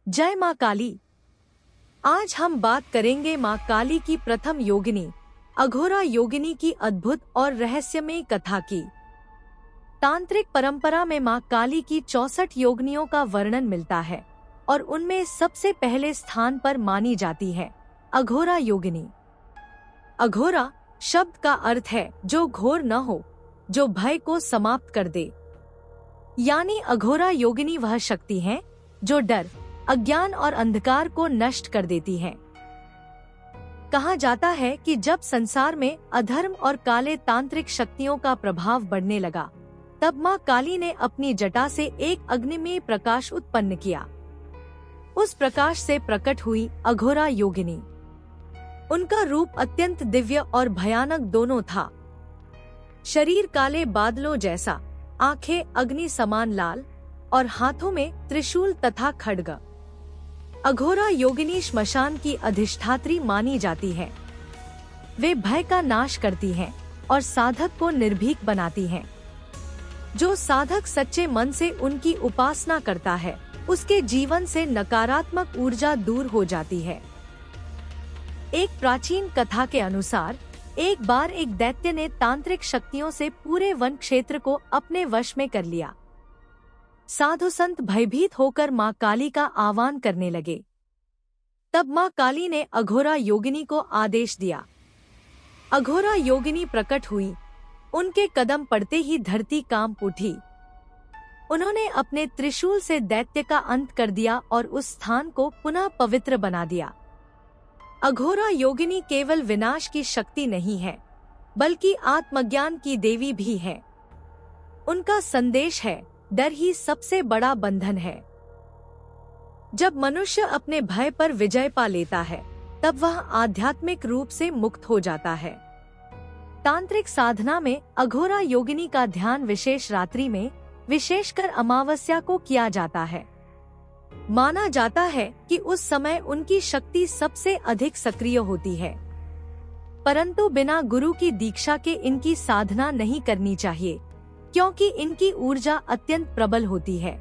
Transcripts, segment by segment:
जय माँ काली। आज हम बात करेंगे माँ काली की प्रथम योगिनी अघोरा योगिनी की अद्भुत और रहस्यमय कथा की। तांत्रिक परंपरा में माँ काली की 64 योगिनियों का वर्णन मिलता है और उनमें सबसे पहले स्थान पर मानी जाती है अघोरा योगिनी। अघोरा शब्द का अर्थ है जो घोर न हो, जो भय को समाप्त कर दे। यानी अघोरा योगिनी वह शक्ति है जो डर, अज्ञान और अंधकार को नष्ट कर देती है। कहा जाता है कि जब संसार में अधर्म और काले तांत्रिक शक्तियों का प्रभाव बढ़ने लगा, तब माँ काली ने अपनी जटा से एक अग्निमय प्रकाश उत्पन्न किया। उस प्रकाश से प्रकट हुई अघोरा योगिनी। उनका रूप अत्यंत दिव्य और भयानक दोनों था। शरीर काले बादलों जैसा, आंखें अग्नि समान लाल और हाथों में त्रिशूल तथा खड्ग। अघोरा योगिनी श्मशान की अधिष्ठात्री मानी जाती है। वे भय का नाश करती हैं और साधक को निर्भीक बनाती हैं। जो साधक सच्चे मन से उनकी उपासना करता है, उसके जीवन से नकारात्मक ऊर्जा दूर हो जाती है। एक प्राचीन कथा के अनुसार एक बार एक दैत्य ने तांत्रिक शक्तियों से पूरे वन क्षेत्र को अपने वश में कर लिया। साधु संत भयभीत होकर माँ काली का आह्वान करने लगे। तब माँ काली ने अघोरा योगिनी को आदेश दिया। अघोरा योगिनी प्रकट हुई। उनके कदम पड़ते ही धरती कांप उठी। उन्होंने अपने त्रिशूल से दैत्य का अंत कर दिया और उस स्थान को पुनः पवित्र बना दिया। अघोरा योगिनी केवल विनाश की शक्ति नहीं है, बल्कि आत्मज्ञान की देवी भी है। उनका संदेश है, डर ही सबसे बड़ा बंधन है। जब मनुष्य अपने भय पर विजय पा लेता है, तब वह आध्यात्मिक रूप से मुक्त हो जाता है। तांत्रिक साधना में अघोरा योगिनी का ध्यान विशेष रात्रि में, विशेषकर अमावस्या को किया जाता है। माना जाता है कि उस समय उनकी शक्ति सबसे अधिक सक्रिय होती है। परंतु बिना गुरु की दीक्षा के इनकी साधना नहीं करनी चाहिए, क्योंकि इनकी ऊर्जा अत्यंत प्रबल होती है।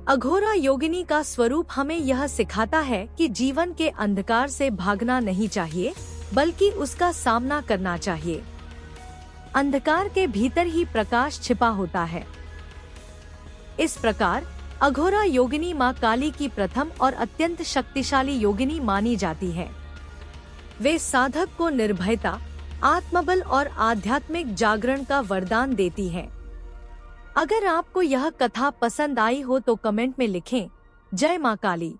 अघोरा योगिनी का स्वरूप हमें यह सिखाता है कि जीवन के अंधकार से भागना नहीं चाहिए, बल्कि उसका सामना करना चाहिए। अंधकार के भीतर ही प्रकाश छिपा होता है। इस प्रकार अघोरा योगिनी माँ काली की प्रथम और अत्यंत शक्तिशाली योगिनी मानी जाती है। वे साधक को निर्भयता, आत्मबल और आध्यात्मिक जागरण का वरदान देती है। अगर आपको यह कथा पसंद आई हो तो कमेंट में लिखें, जय माँ काली।